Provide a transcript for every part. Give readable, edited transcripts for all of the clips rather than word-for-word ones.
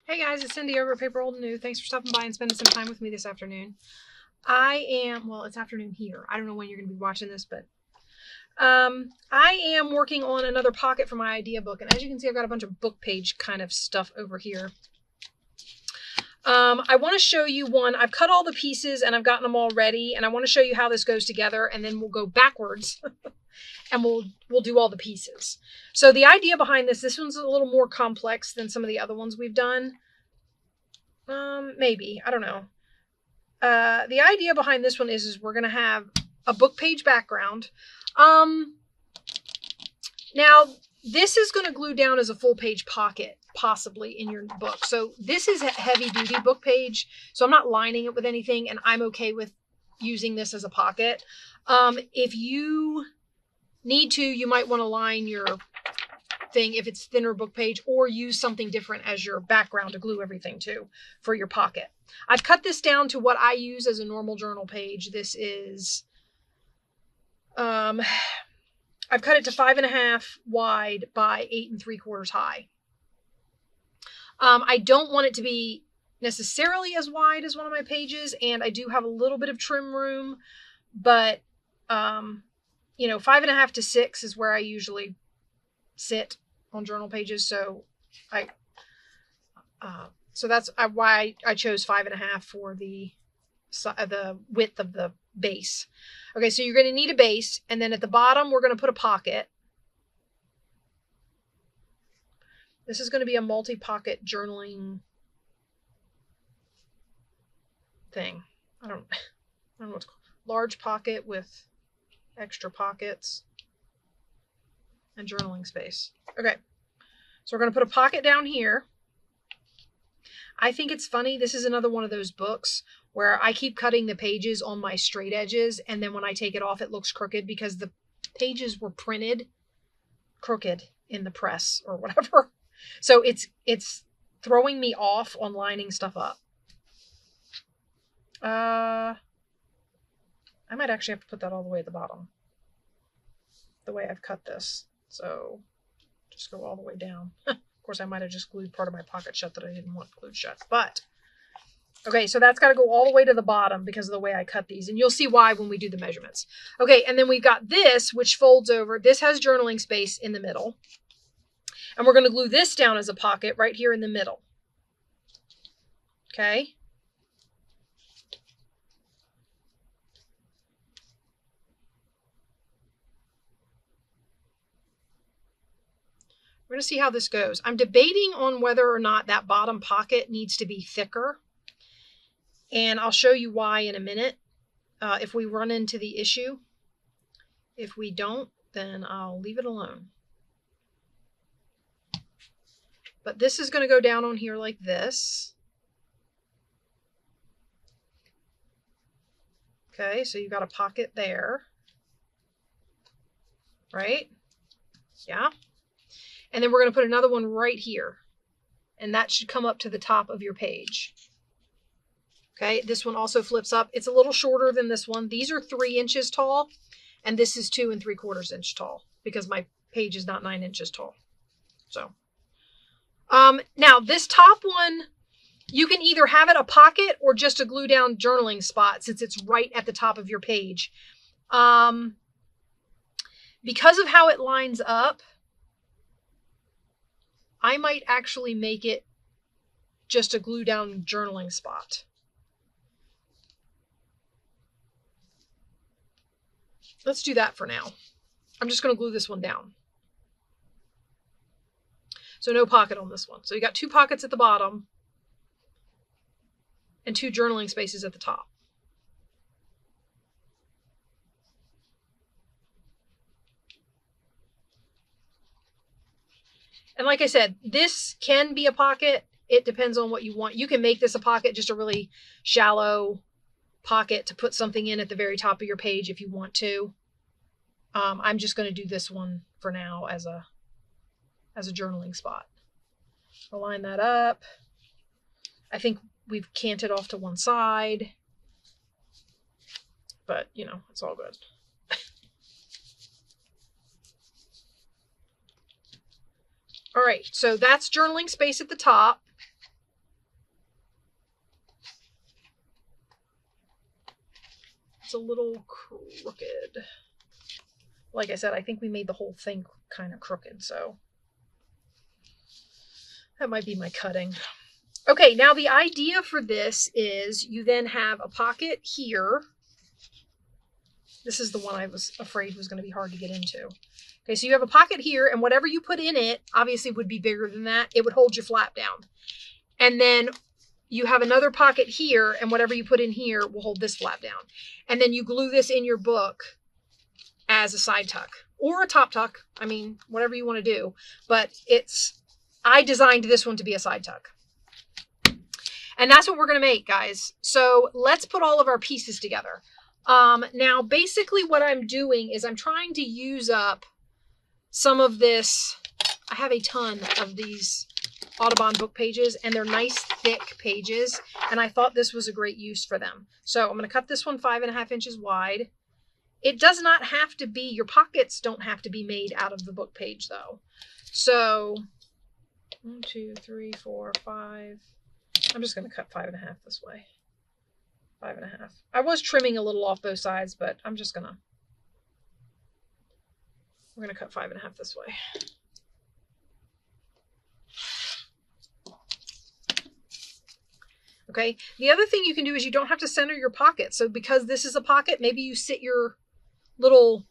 Hey guys, it's Cindy over at paper.old.new. Thanks for stopping by and spending some time with me this afternoon. Well, it's afternoon here. I don't know when you're going to be watching this, but I am working on another pocket for my idea book. And as you can see, I've got a bunch of book page kind of stuff over here. I want to show you one. I've cut all the pieces and I've gotten them all ready. And I want to show you how this goes together. And then we'll go backwards and we'll do all the pieces. So the idea behind this one's a little more complex than some of the other ones we've done. Maybe, I don't know. The idea behind this one is we're going to have a book page background. Now this is going to glue down as a full page pocket, possibly in your book. So this is a heavy duty book page. So I'm not lining it with anything and I'm okay with using this as a pocket. If you need to, you might want to line your thing if it's thinner book page, or use something different as your background to glue everything to for your pocket. I've cut this down to what I use as a normal journal page. This is, I've cut it to 5.5 wide by 8 3/4 high. I don't want it to be necessarily as wide as one of my pages, and I do have a little bit of trim room, but 5.5 to 6 is where I usually sit on journal pages. So so that's why I chose 5.5 for the width of the base. Okay, so you're going to need a base, and then at the bottom we're going to put a pocket. This is going to be a multi-pocket journaling thing. I don't know what it's called. Large pocket with extra pockets and journaling space. Okay, so we're going to put a pocket down here. I think it's funny. This is another one of those books where I keep cutting the pages on my straight edges, and then when I take it off, it looks crooked because the pages were printed crooked in the press or whatever. So it's throwing me off on lining stuff up. I might actually have to put that all the way at the bottom, the way I've cut this. So just go all the way down. Of course, I might have just glued part of my pocket shut that I didn't want glued shut. But, okay, so that's got to go all the way to the bottom because of the way I cut these. And you'll see why when we do the measurements. Okay, and then we've got this, which folds over. This has journaling space in the middle. And we're going to glue this down as a pocket right here in the middle. Okay. We're going to see how this goes. I'm debating on whether or not that bottom pocket needs to be thicker. And I'll show you why in a minute if we run into the issue. If we don't, then I'll leave it alone. But this is going to go down on here like this. Okay, so you've got a pocket there. Right? Yeah. And then we're going to put another one right here. And that should come up to the top of your page. Okay, this one also flips up. It's a little shorter than this one. These are 3 inches tall, and this is 2 3/4 inch tall because my page is not 9 inches tall. So, now this top one, you can either have it a pocket or just a glue down journaling spot since it's right at the top of your page. Because of how it lines up, I might actually make it just a glue down journaling spot. Let's do that for now. I'm just going to glue this one down. So no pocket on this one. So you got 2 pockets at the bottom and 2 journaling spaces at the top. And like I said, this can be a pocket. It depends on what you want. You can make this a pocket, just a really shallow pocket to put something in at the very top of your page if you want to. I'm just going to do this one for now as a journaling spot. I'll line that up. I think we've canted off to one side, but it's all good. All right, so that's journaling space at the top. It's a little crooked. Like I said, I think we made the whole thing kind of crooked, so that might be my cutting. Okay, now the idea for this is you then have a pocket here. This is the one I was afraid was going to be hard to get into. Okay, so you have a pocket here, and whatever you put in it obviously would be bigger than that. It would hold your flap down. And then you have another pocket here, and whatever you put in here will hold this flap down. And then you glue this in your book as a side tuck or a top tuck. I mean, whatever you want to do. But I designed this one to be a side tuck. And that's what we're going to make, guys. So let's put all of our pieces together. Now, basically what I'm doing is I'm trying to use up some of this. I have a ton of these Audubon book pages, and they're nice, thick pages, and I thought this was a great use for them. So I'm going to cut this one 5.5 inches wide. It does not have to be, your pockets don't have to be made out of the book page, though. So 1, 2, 3, 4, 5. I'm just going to cut 5.5 this way. 5.5. I was trimming a little off both sides, but we're going to cut 5.5 this way. Okay. The other thing you can do is you don't have to center your pocket. So because this is a pocket, maybe you sit your little,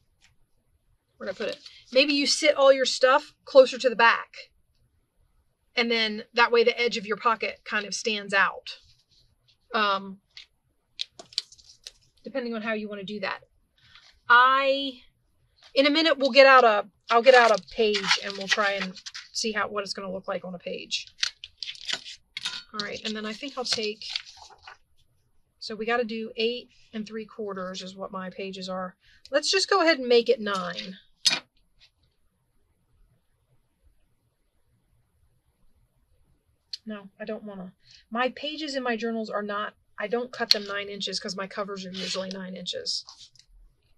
where did I put it? Maybe you sit all your stuff closer to the back. And then that way the edge of your pocket kind of stands out. Depending on how you want to do that. In a minute, I'll get out a page and we'll try and see what it's going to look like on a page. All right. And then I think I'll take, so we got to do 8 3/4 is what my pages are. Let's just go ahead and make it 9. No, I don't want to. My pages in my journals are not, I don't cut them 9 inches because my covers are usually 9 inches.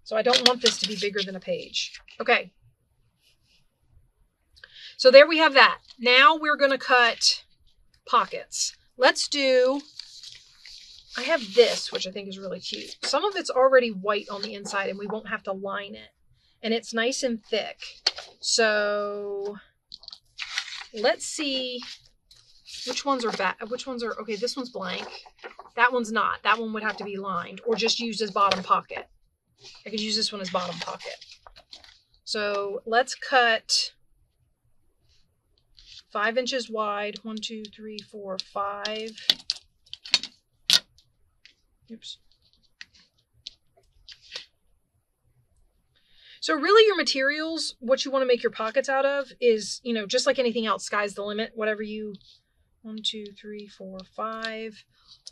So I don't want this to be bigger than a page. Okay. So there we have that. Now we're going to cut pockets. Let's do, I have this, which I think is really cute. Some of it's already white on the inside and we won't have to line it. And it's nice and thick. So let's see which ones are bad. Which ones are, okay, this one's blank. That one's not. That one would have to be lined or just used as bottom pocket. I could use this one as bottom pocket. So let's cut 5 inches wide. 1, 2, 3, 4, 5. Oops. So really your materials, what you want to make your pockets out of is, just like anything else, sky's the limit. Whatever you, 1, 2, 3, 4, 5.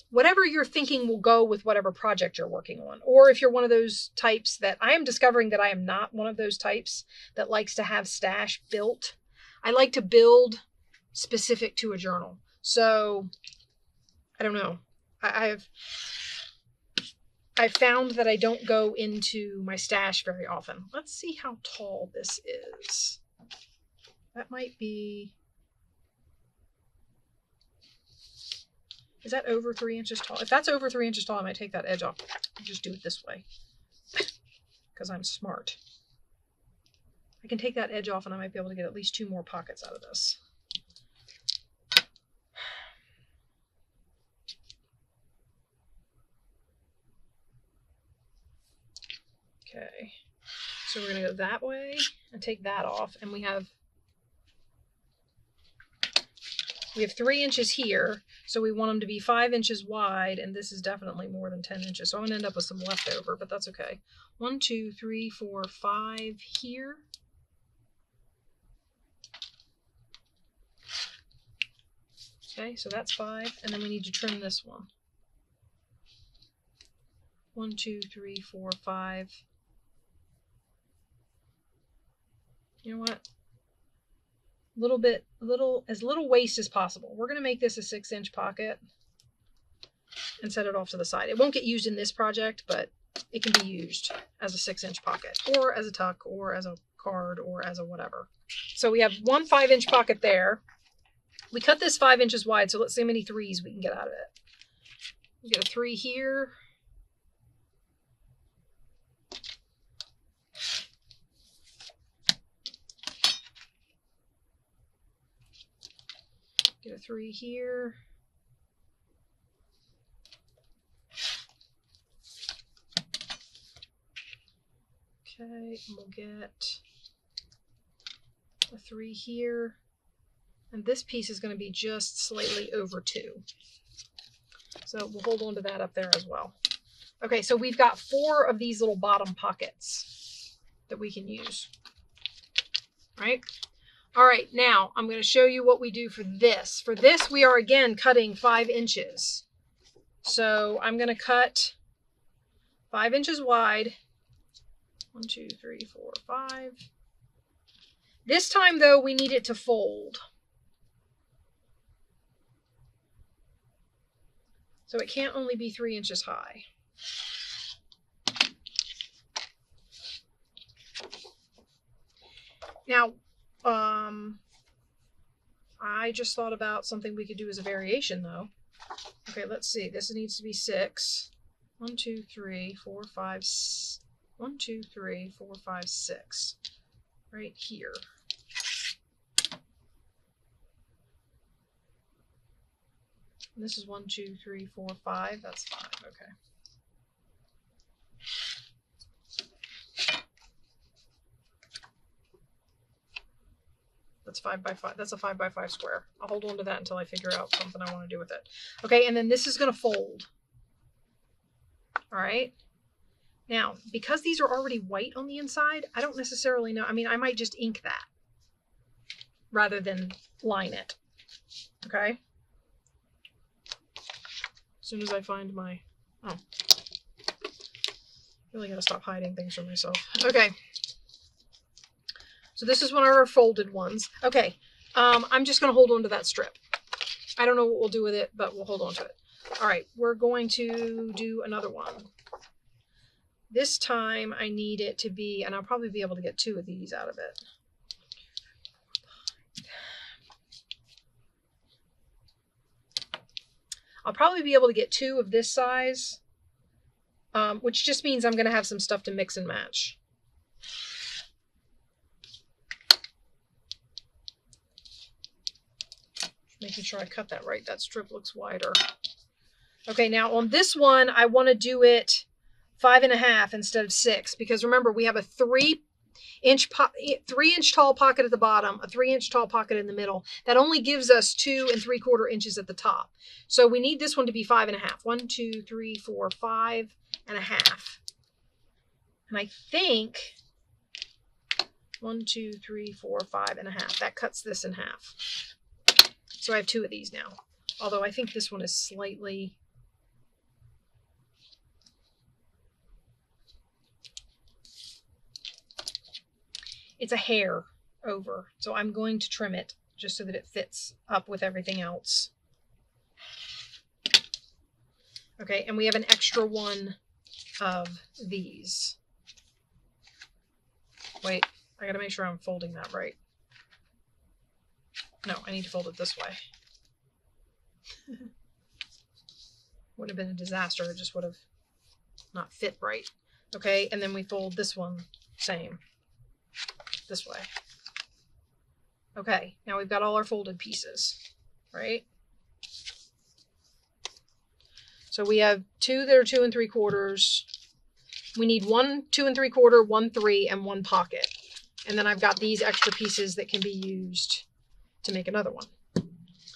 Whatever you're thinking will go with whatever project you're working on. Or if you're one of those types that, I am discovering that I am not one of those types that likes to have stash built. I like to build specific to a journal. So I don't know. I've found that I don't go into my stash very often. Let's see how tall this is. That might be, is that over 3 inches tall? If that's over 3 inches tall, I might take that edge off and just do it this way because I'm smart. I can take that edge off and I might be able to get at least 2 more pockets out of this. Okay, so we're going to go that way and take that off, and we have 3 inches here, so we want them to be 5 inches wide, and this is definitely more than 10 inches, so I'm going to end up with some leftover, but that's okay. 1, 2, 3, 4, 5 here. Okay, so that's 5, and then we need to trim this one. 1, 2, 3, 4, 5. You know what? As little waste as possible. We're going to make this a 6-inch pocket and set it off to the side. It won't get used in this project, but it can be used as a 6-inch pocket or as a tuck or as a card or as a whatever. So we have one 5-inch pocket there. We cut this 5 inches wide, so let's see how many 3s we can get out of it. We get a 3 here. Get a 3 here. Okay, and we'll get a 3 here. And this piece is going to be just slightly over 2. So we'll hold on to that up there as well. Okay, so we've got 4 of these little bottom pockets that we can use. Right? All right, now I'm going to show you what we do for this. For this, we are again cutting 5 inches. So I'm going to cut 5 inches wide. 1, 2, 3, 4, 5. This time, though, we need it to fold. So it can't only be 3 inches high. Now, I just thought about something we could do as a variation, though. Okay, let's see. This needs to be 6. 1, 2, 3, 4, 5, 1, 2, 3, 4, 5, 6. Right here. And this is 1, 2, 3, 4, 5. That's 5. Okay. That's 5 by 5. That's a 5 by 5 square. I'll hold on to that until I figure out something I want to do with it. Okay, and then this is going to fold. All right. Now, because these are already white on the inside, I don't necessarily know. I mean, I might just ink that rather than line it. Okay. As soon as I find my, oh, really got to stop hiding things from myself. Okay. So this is one of our folded ones. Okay. I'm just going to hold on to that strip. I don't know what we'll do with it, but we'll hold on to it. All right. We're going to do another one. This time I need it to be, and I'll probably be able to get 2 of these out of it. I'll probably be able to get 2 of this size, which just means I'm going to have some stuff to mix and match. Making sure I cut that right. That strip looks wider. Okay, now on this one, I want to do it 5.5 instead of 6, because remember, we have a 3-inch tall pocket at the bottom, a 3-inch tall pocket in the middle. That only gives us 2 3/4 inches at the top. So we need this one to be 5.5. 1, 2, 3, 4, 5.5. And I think 1, 2, 3, 4, 5.5. That cuts this in half. So I have 2 of these now. Although I think this one is slightly, it's a hair over. So I'm going to trim it just so that it fits up with everything else. Okay, and we have an extra one of these. Wait, I gotta make sure I'm folding that right. No, I need to fold it this way. Would have been a disaster. It just would have not fit right. Okay, and then we fold this one same. This way. Okay, now we've got all our folded pieces, right? So we have 2 that are 2 3/4. We need 1 2 3/4, 1 3, and 1 pocket. And then I've got these extra pieces that can be used to make another one.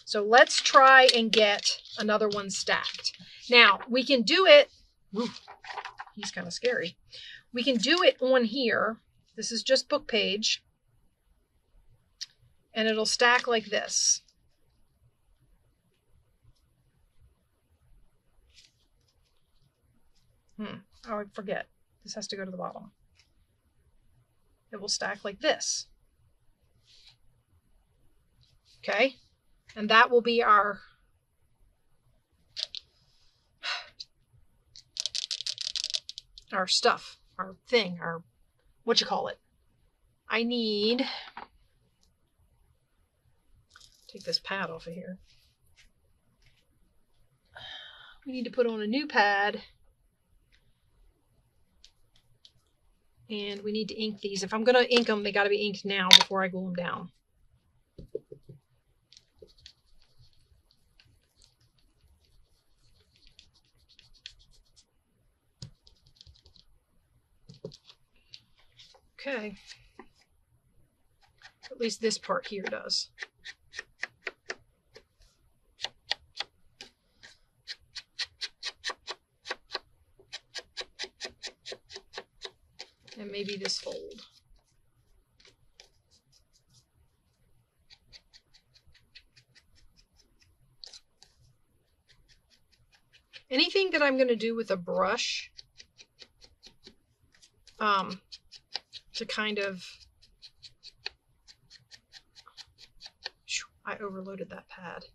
So let's try and get another one stacked. Now we can do it. Ooh, he's kind of scary. We can do it on here. This is just book page. And it'll stack like this. Oh, I forget. This has to go to the bottom. It will stack like this. Okay, and that will be our stuff, our thing, our, what you call it. I need, take this pad off of here. We need to put on a new pad. And we need to ink these. If I'm going to ink them, they got to be inked now before I glue them down. Okay. At least this part here does. And maybe this fold. Anything that I'm going to do with a brush to kind of, I overloaded that pad.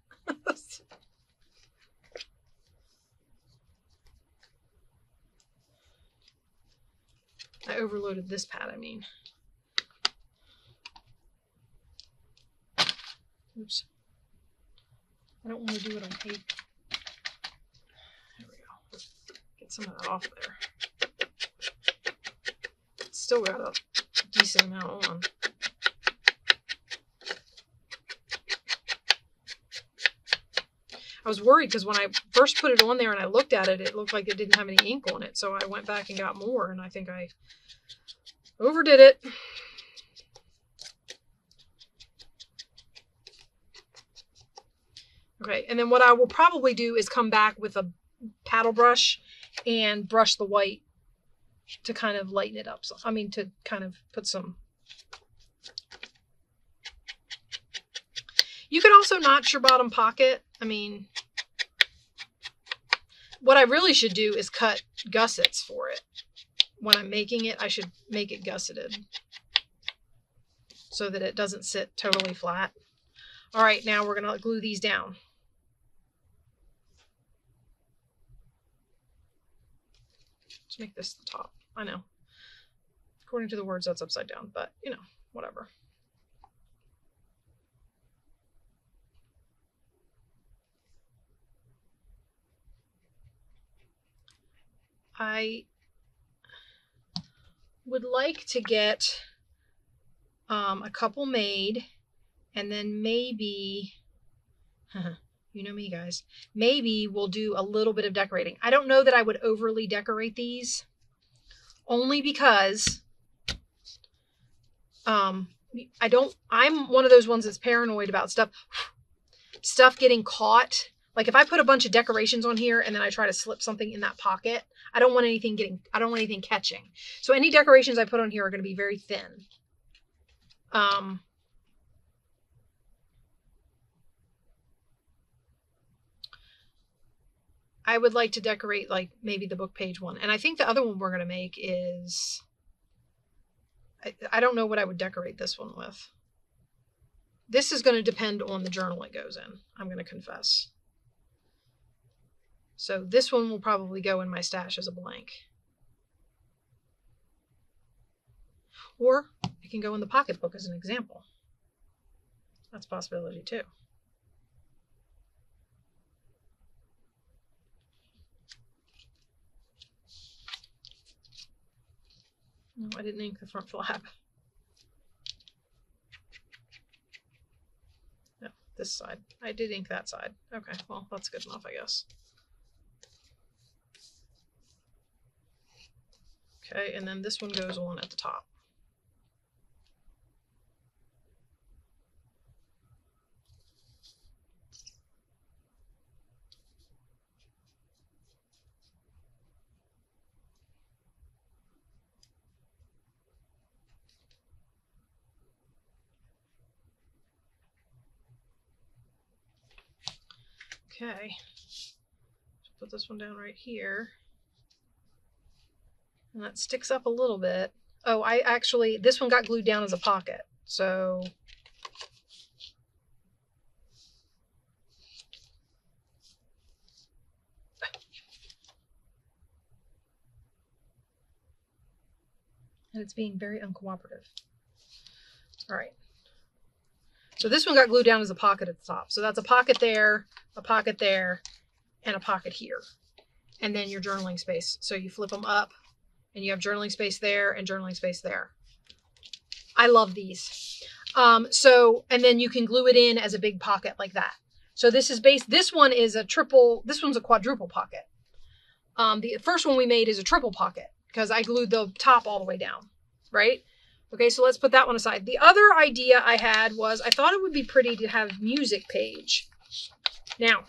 I overloaded this pad, I mean. Oops. I don't want to do it on paper. There we go. Get some of that off there. Still got a decent amount on. I was worried because when I first put it on there and I looked at it, it looked like it didn't have any ink on it. So I went back and got more, and I think I overdid it. Okay, and then what I will probably do is come back with a paddle brush and brush the white to kind of lighten it up. So, I mean, to kind of put some. You could also notch your bottom pocket. I mean, what I really should do is cut gussets for it. When I'm making it, I should make it gusseted so that it doesn't sit totally flat. All right, now we're going to glue these down. Let's make this the top. I know. According to the words, that's upside down, but you know, whatever. I would like to get a couple made, and then maybe, you know me guys, maybe we'll do a little bit of decorating. I don't know that I would overly decorate these, only because I'm one of those ones that's paranoid about stuff getting caught. Like if I put a bunch of decorations on here and then I try to slip something in that pocket, I don't want anything catching. So any decorations I put on here are going to be very thin. I would like to decorate like maybe the book page one. And I think the other one we're going to make is, I don't know what I would decorate this one with. This is going to depend on the journal it goes in, I'm going to confess. So this one will probably go in my stash as a blank. Or it can go in the pocketbook as an example. That's a possibility too. No, I didn't ink the front flap. No, this side. I did ink that side. Okay, well, that's good enough, I guess. Okay, and then this one goes on at the top. Okay, put this one down right here. And that sticks up a little bit. Oh, this one got glued down as a pocket. So and it's being very uncooperative. All right. So this one got glued down as a pocket at the top. So that's a pocket there, and a pocket here. And then your journaling space. So you flip them up and you have journaling space there and journaling space there. I love these. And then you can glue it in as a big pocket like that. So this one is a triple, this one's a quadruple pocket. The first one we made is a triple pocket because I glued the top all the way down, right? Okay, so let's put that one aside. The other idea I had was I thought it would be pretty to have music page. Now,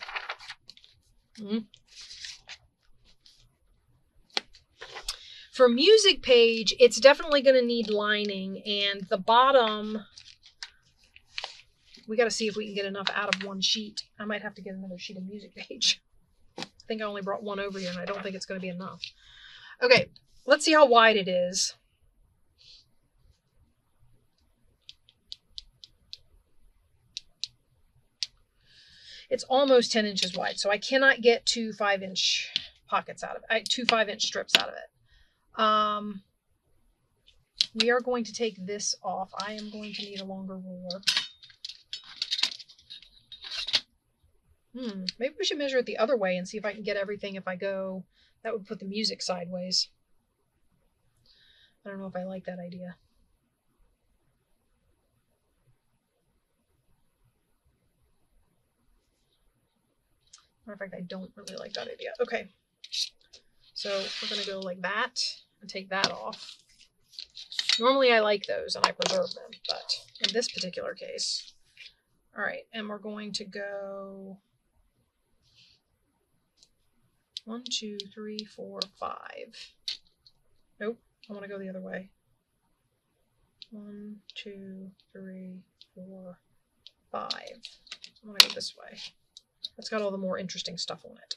for music page, it's definitely going to need lining, and the bottom, we got to see if we can get enough out of one sheet. I might have to get another sheet of music page. I think I only brought one over here, and I don't think it's going to be enough. Okay, let's see how wide it is. It's almost 10 inches wide, so I cannot get two 5-inch pockets out of it, two 5-inch strips out of it. We are going to take this off. I am going to need a longer ruler. Maybe we should measure it the other way and see if I can get everything if I go. That would put the music sideways. I don't know if I like that idea. Matter of fact, I don't really like that idea. Okay, so we're going to go like that and take that off. Normally I like those and I preserve them, but in this particular case. All right, and we're going to go 1, 2, 3, 4, 5. Nope, I want to go the other way. 1, 2, 3, 4, 5. I want to go this way. It's got all the more interesting stuff on it.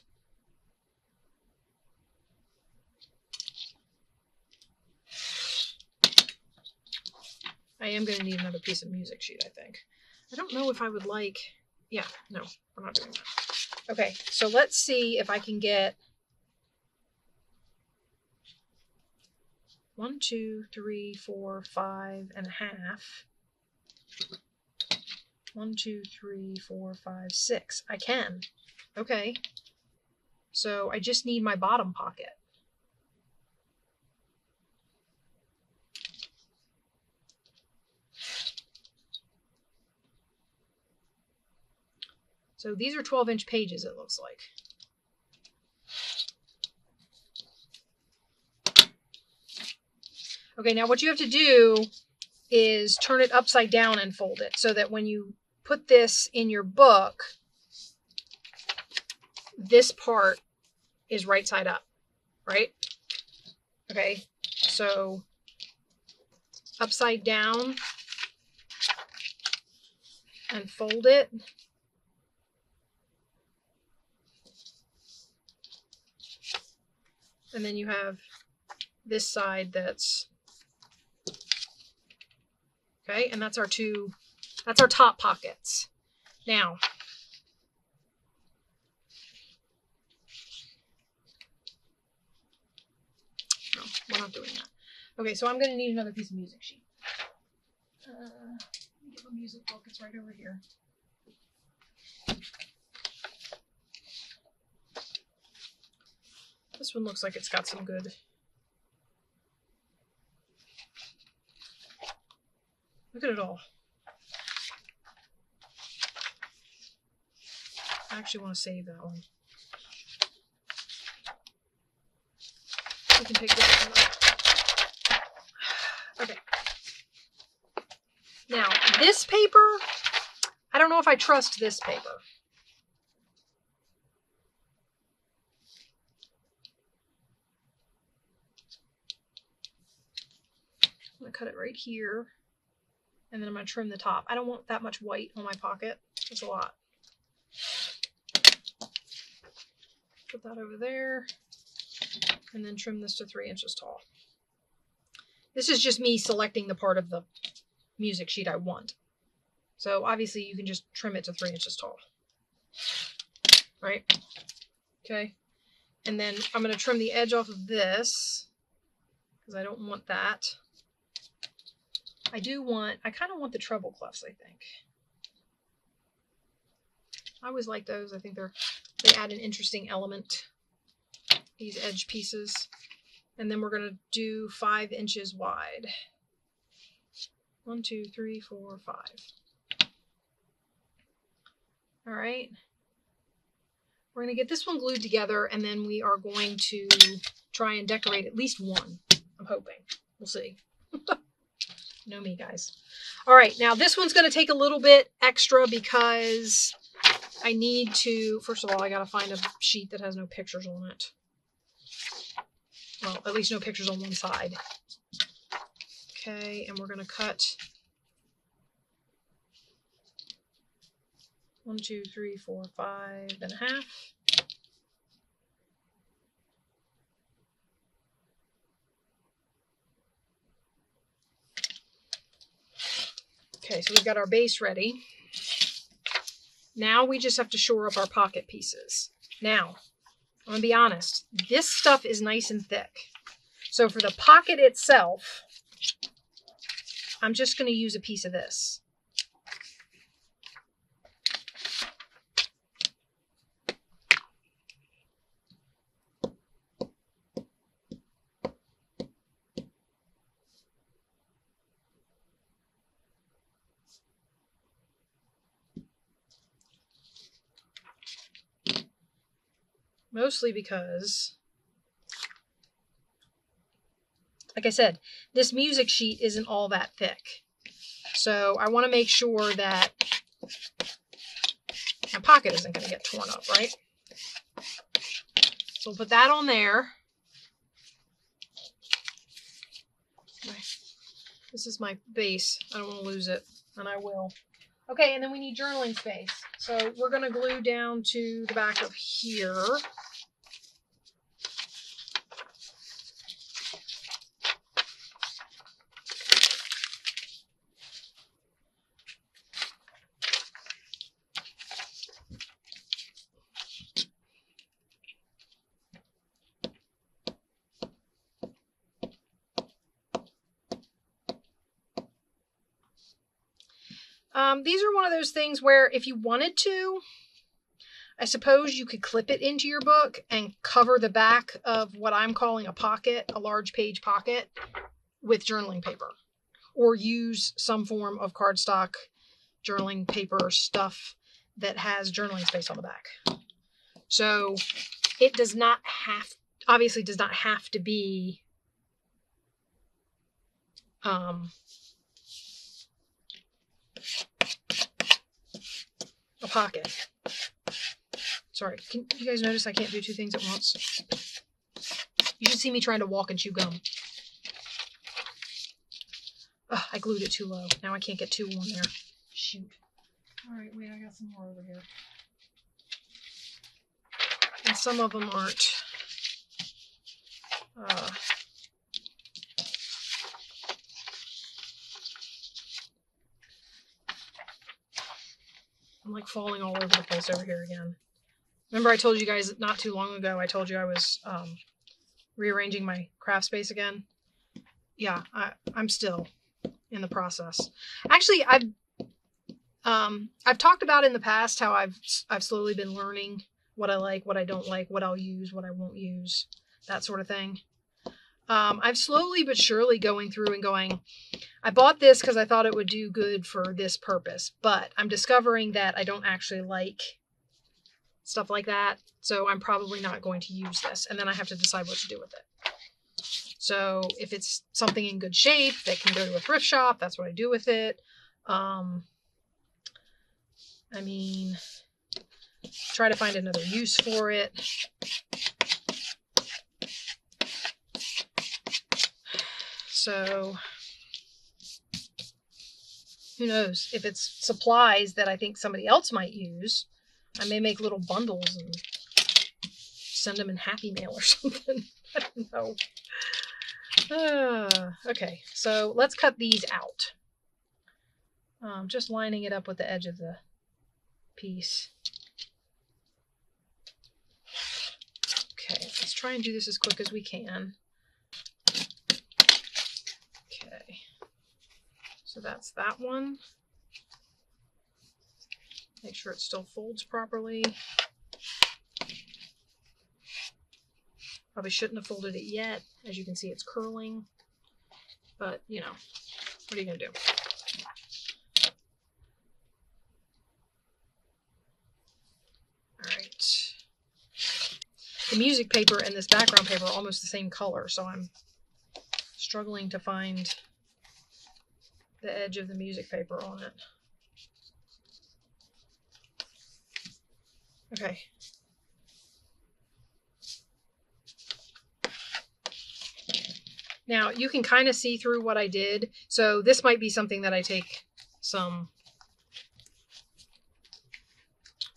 I am going to need another piece of music sheet, I think. I don't know if I would like... Yeah, no, we're not doing that. Okay, so let's see if I can get 1, 2, 3, 4, 5 and a half. 1, 2, 3, 4, 5, 6. I can. Okay. So I just need my bottom pocket. So these are 12-inch pages, it looks like. Okay, now what you have to do is turn it upside down and fold it so that when you put this in your book, this part is right side up, right? Okay, so upside down and fold it. And then you have this side that's, okay, and that's our top pockets. Now, no, we're not doing that. Okay, so I'm going to need another piece of music sheet. Let me get my music book, it's right over here. This one looks like it's got some good. Look at it all. I actually want to save that one. We can take this one out. Okay. Now, this paper, I don't know if I trust this paper. I'm going to cut it right here, and then I'm going to trim the top. I don't want that much white on my pocket. That's a lot. Put that over there, and then trim this to 3 inches tall. This is just me selecting the part of the music sheet I want. So obviously you can just trim it to 3 inches tall. Right? Okay. And then I'm going to trim the edge off of this because I don't want that. I kind of want the treble clefs, I think. I always like those. I think they add an interesting element, these edge pieces. And then we're going to do 5 inches wide. 1, 2, 3, 4, 5. All right. We're going to get this one glued together, and then we are going to try and decorate at least one. I'm hoping. We'll see. You know me, guys. All right, now this one's going to take a little bit extra because I need to, first of all, I got to find a sheet that has no pictures on it. Well, at least no pictures on one side. Okay, and we're going to cut 1, 2, 3, 4, 5.5. Okay, so we've got our base ready. Now we just have to shore up our pocket pieces. Now, I'm going to be honest. This stuff is nice and thick. So for the pocket itself, I'm just going to use a piece of this. Mostly because, like I said, this music sheet isn't all that thick. So I want to make sure that my pocket isn't going to get torn up, right? So we'll put that on there. This is my base. I don't want to lose it, and I will. Okay, and then we need journaling space. So we're going to glue down to the back of here. These are one of those things where if you wanted to, I suppose you could clip it into your book and cover the back of what I'm calling a pocket, a large page pocket, with journaling paper. Or use some form of cardstock journaling paper stuff that has journaling space on the back. So it does not have, obviously does not have to be a pocket. Sorry, can you guys notice I can't do two things at once? You should see me trying to walk and chew gum. Ugh, I glued it too low. Now I can't get two on there. Shoot. All right, wait, I got some more over here. And some of them aren't. I'm like falling all over the place over here again. Remember I told you guys not too long ago, I told you I was rearranging my craft space again? Yeah, I'm still in the process. Actually, I've talked about in the past how I've slowly been learning what I like, what I don't like, what I'll use, what I won't use, that sort of thing. I've slowly but surely going through and going, I bought this because I thought it would do good for this purpose, but I'm discovering that I don't actually like stuff like that, so I'm probably not going to use this, and then I have to decide what to do with it. So if it's something in good shape that can go to a thrift shop, that's what I do with it. I mean, try to find another use for it. So who knows? If it's supplies that I think somebody else might use, I may make little bundles and send them in Happy Mail or something. I don't know. Okay, so let's cut these out. Just lining it up with the edge of the piece. Okay, let's try and do this as quick as we can. Okay, so that's that one. Make sure it still folds properly. Probably shouldn't have folded it yet. As you can see, it's curling. But, you know, what are you going to do? All right. The music paper and this background paper are almost the same color, so I'm struggling to find the edge of the music paper on it. Okay. Now you can kind of see through what I did. So this might be something that I take some.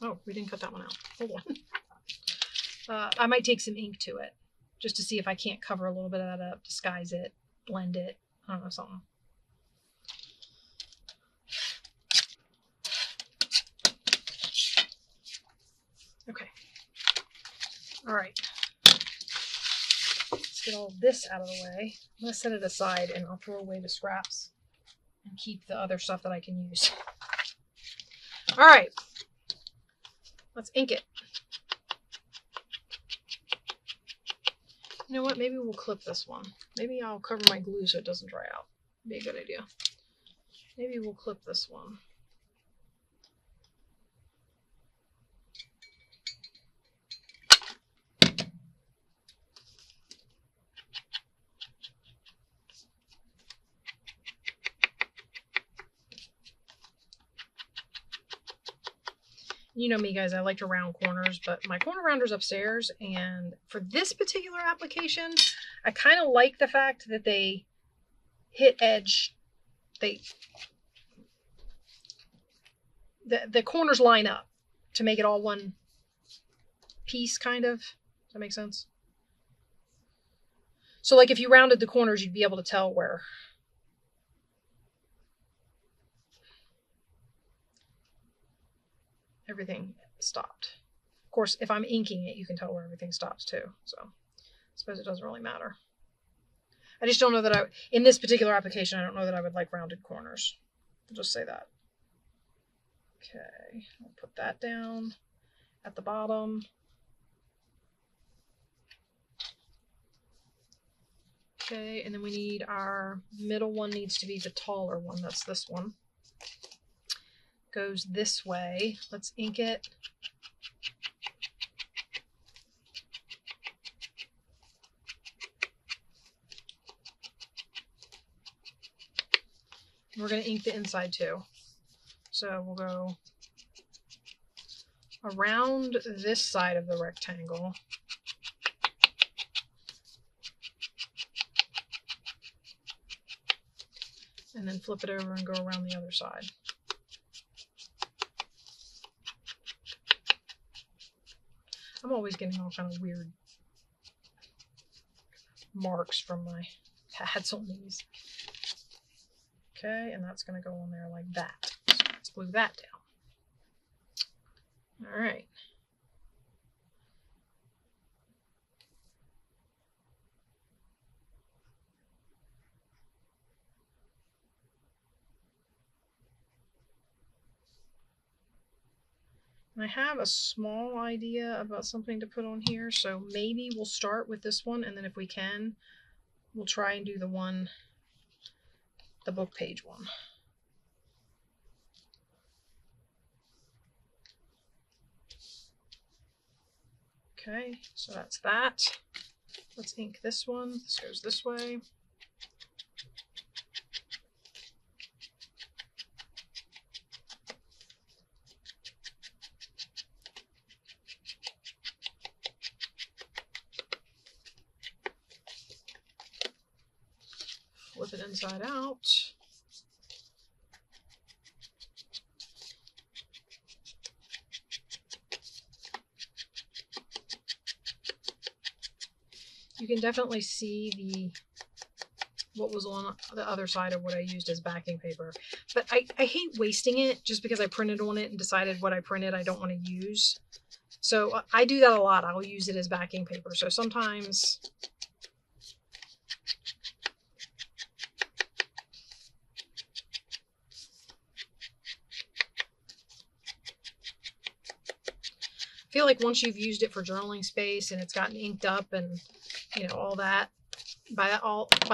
Oh, we didn't cut that one out. Hold on. I might take some ink to it just to see if I can't cover a little bit of that up, disguise it, blend it. I don't know, something. Okay. All right. Let's get all this out of the way. I'm going to set it aside and I'll throw away the scraps and keep the other stuff that I can use. All right. Let's ink it. You know what? Maybe we'll clip this one. Maybe I'll cover my glue so it doesn't dry out. Be a good idea. Maybe we'll clip this one. You know me, guys, I like to round corners, but my corner rounder's upstairs, and for this particular application, I kind of like the fact that they hit edge. The corners line up to make it all one piece, kind of. Does that make sense? So like if you rounded the corners, you'd be able to tell where everything stopped. Of course, if I'm inking it, you can tell where everything stops too. So I suppose it doesn't really matter. I just don't know that in this particular application, I don't know that I would like rounded corners. I'll just say that. Okay, I'll put that down at the bottom. Okay, and then we need our middle one needs to be the taller one. That's this one. Goes this way. Let's ink it. We're going to ink the inside too. So we'll go around this side of the rectangle. And then flip it over and go around the other side. I'm always getting all kind of weird marks from my pads on these. Okay, and that's going to go on there like that. So let's glue that down. All right. I have a small idea about something to put on here, so maybe we'll start with this one, and then if we can, we'll try and do the book page one. Okay, so that's that. Let's ink this one. This goes this way. Flip it inside out. You can definitely see what was on the other side of what I used as backing paper. But I hate wasting it just because I printed on it and decided what I printed I don't want to use. So I do that a lot. I'll use it as backing paper. So sometimes I feel like once you've used it for journaling space and it's gotten inked up and you know all that, by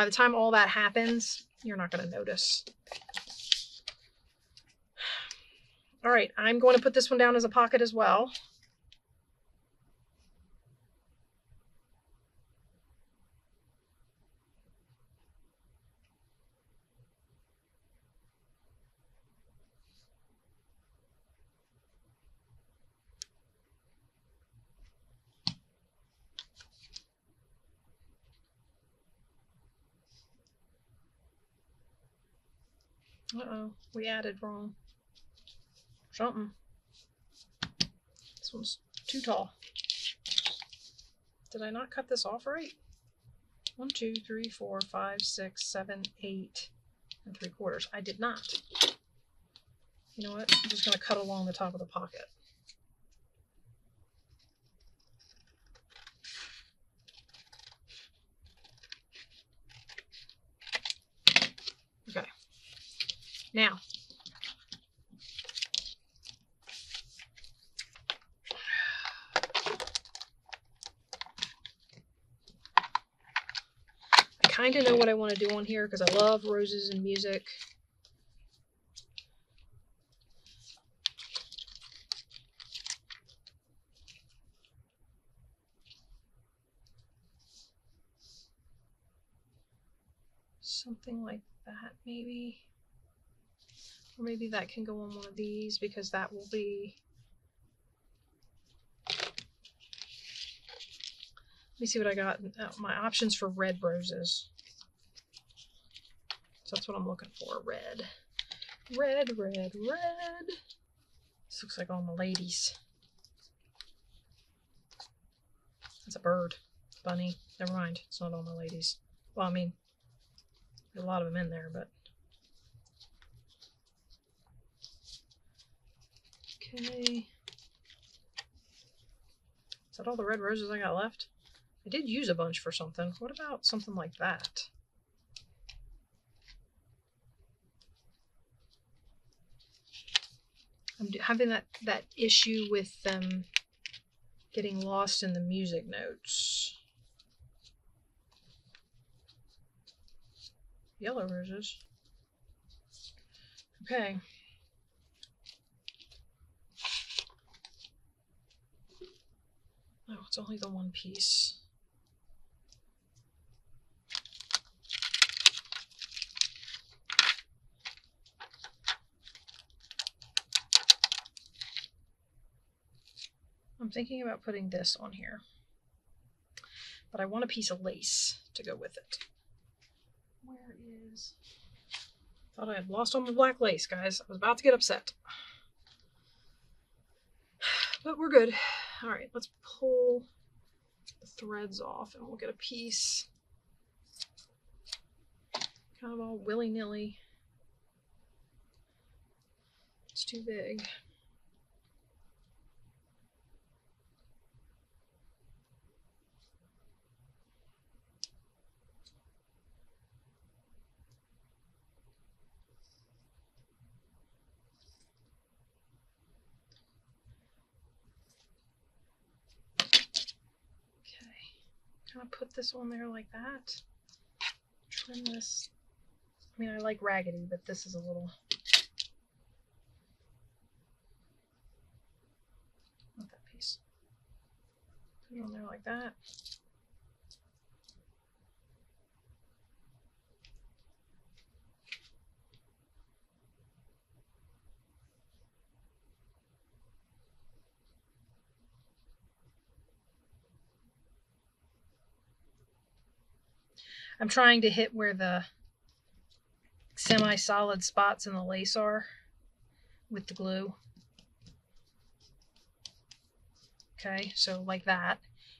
the time all that happens, you're not going to notice. All right, I'm going to put this one down as a pocket as well. Uh-oh, we added wrong. Something. This one's too tall. Did I not cut this off right? 1, 2, 3, 4, 5, 6, 7, 8 3/4. I did not. You know what? I'm just going to cut along the top of the pocket. Okay. Now, I kind of know what I want to do on here because I love roses and music. Something like that, maybe. Or maybe that can go on one of these because that will be... Let me see what I got. My options for red roses. So that's what I'm looking for. Red. Red, red, red. This looks like all my ladies. That's a bird. Bunny. Never mind. It's not all my ladies. Well, I mean, there's a lot of them in there, but... Okay. Is that all the red roses I got left? I did use a bunch for something. What about something like that? I'm having that issue with them getting lost in the music notes. Yellow roses. Okay. Oh, it's only the one piece. I'm thinking about putting this on here, but I want a piece of lace to go with it. Where is... Thought I had lost all my black lace, guys. I was about to get upset. But we're good. All right, let's pull the threads off and we'll get a piece kind of all willy-nilly. It's too big. Kind of put this on there like that. Trim this. I mean, I like raggedy, but this is a little... Not that piece. Put it on there like that. I'm trying to hit where the semi-solid spots in the lace are with the glue. Okay, so like that.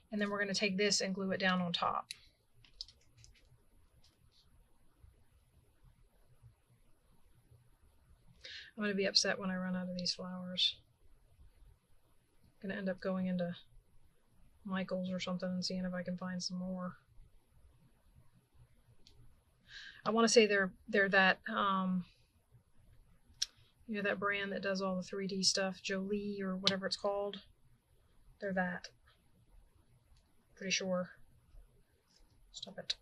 And then we're going to take this and glue it down on top. I'm going to be upset when I run out of these flowers. I'm going to end up going into Michael's or something and seeing if I can find some more. I want to say they're that, you know, that brand that does all the 3D stuff, Jolie or whatever it's called. They're that. Pretty sure. Stop it.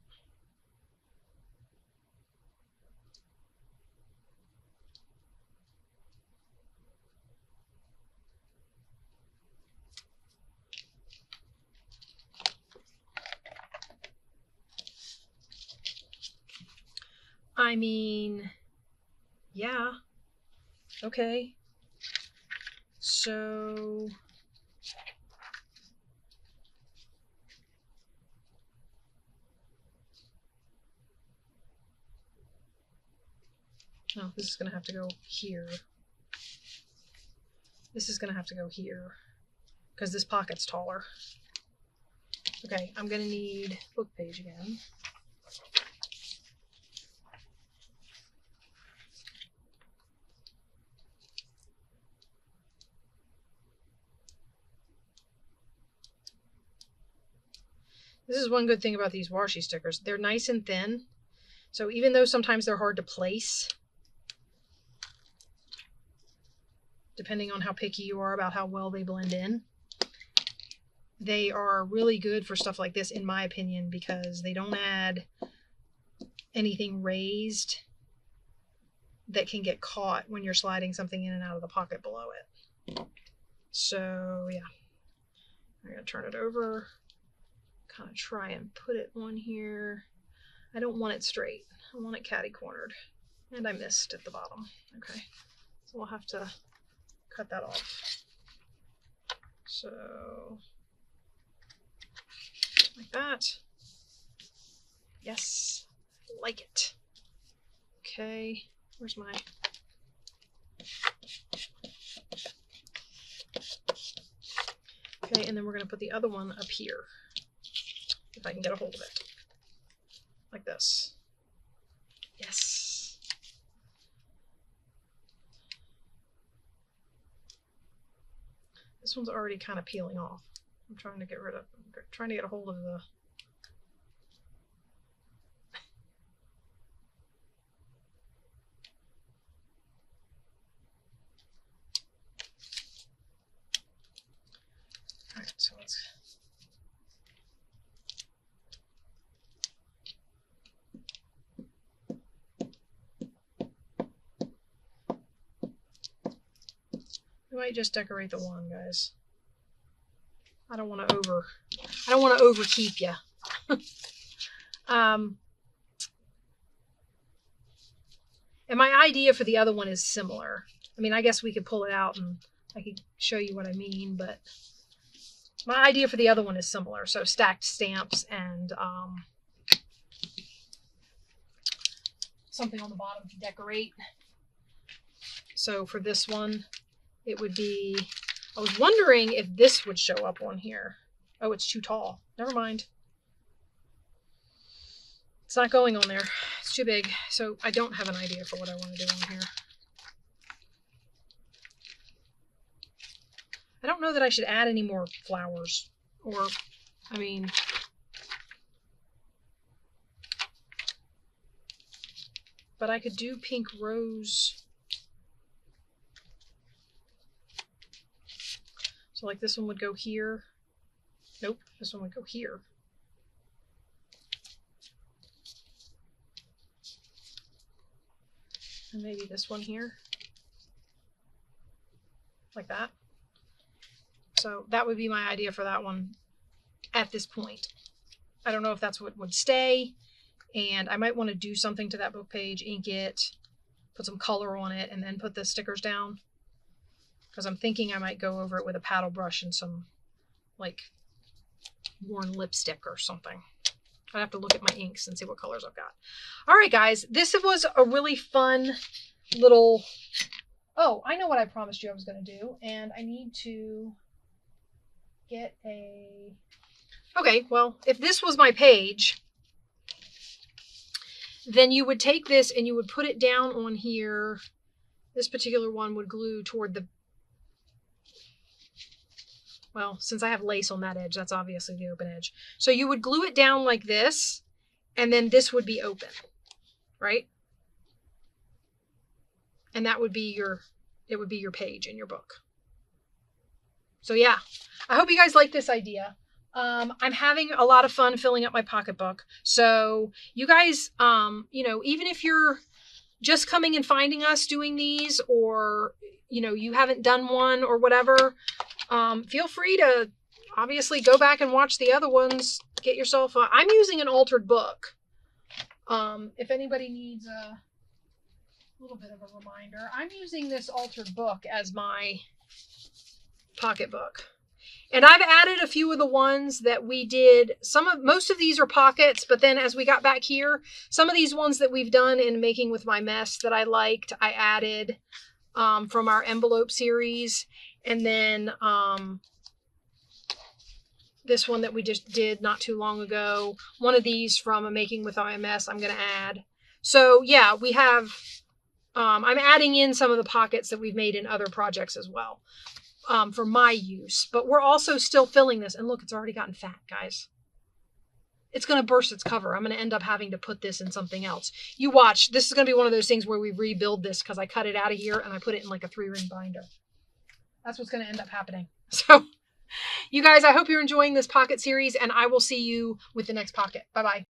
I mean, yeah. Okay. So Oh, this is going to have to go here. This is going to have to go here because this pocket's taller. Okay, I'm going to need book page again. This is one good thing about these washi stickers. They're nice and thin. So even though sometimes they're hard to place, depending on how picky you are about how well they blend in, they are really good for stuff like this, in my opinion, because they don't add anything raised that can get caught when you're sliding something in and out of the pocket below it. So yeah, I'm going to turn it over, kind of try and put it on here. I don't want it straight. I want it catty-cornered. And I missed at the bottom. Okay, so we'll have to cut that off. So, like that. Yes, like it. Okay, where's my... Okay, and then we're going to put the other one up here, if I can get a hold of it. Like this. Yes. This one's already kind of peeling off. I'm trying to get rid of, trying to get a hold of the... Alright, so let's... I might just decorate the one, guys. I don't want to overkeep you. And my idea for the other one is similar. I mean, I guess we could pull it out and I could show you what I mean, but my idea for the other one is similar. So stacked stamps and something on the bottom to decorate. So for this one, it would be, I was wondering if this would show up on here. Oh, it's too tall. Never mind. It's not going on there. It's too big. So I don't have an idea for what I want to do on here. I don't know that I should add any more flowers. Or, I mean... But I could do pink rose. So like this one would go here. Nope, this one would go here. And maybe this one here. Like that. So that would be my idea for that one at this point. I don't know if that's what would stay. And I might want to do something to that book page, ink it, put some color on it, and then put the stickers down. Because I'm thinking I might go over it with a paddle brush and some, like, worn lipstick or something. I'd have to look at my inks and see what colors I've got. All right, guys. This was a really fun little... Oh, I know what I promised you I was going to do. And I need to get a... Okay, well, if this was my page... Then you would take this and you would put it down on here. This particular one would glue toward the... Well, since I have lace on that edge, that's obviously the open edge. So you would glue it down like this, and then this would be open, right? And that would be your, it would be your page in your book. So yeah, I hope you guys like this idea. I'm having a lot of fun filling up my pocketbook. So you guys, you know, even if you're just coming and finding us doing these, or, you know, you haven't done one or whatever, feel free to obviously go back and watch the other ones. Get yourself a, I'm using an altered book. If anybody needs a little bit of a reminder, I'm using this altered book as my pocketbook. And I've added a few of the ones that we did. Most of these are pockets, but then as we got back here, some of these ones that we've done in Making with My Mess that I liked, I added from our envelope series. And then this one that we just did not too long ago. One of these from a Making with My Mess I'm going to add. So yeah, we have, I'm adding in some of the pockets that we've made in other projects as well. For my use, but we're also still filling this. And look, it's already gotten fat, guys. It's going to burst its cover. I'm going to end up having to put this in something else. You watch. This is going to be one of those things where we rebuild this because I cut it out of here and I put it in like a 3-ring binder. That's what's going to end up happening. So you guys, I hope you're enjoying this pocket series, and I will see you with the next pocket. Bye-bye.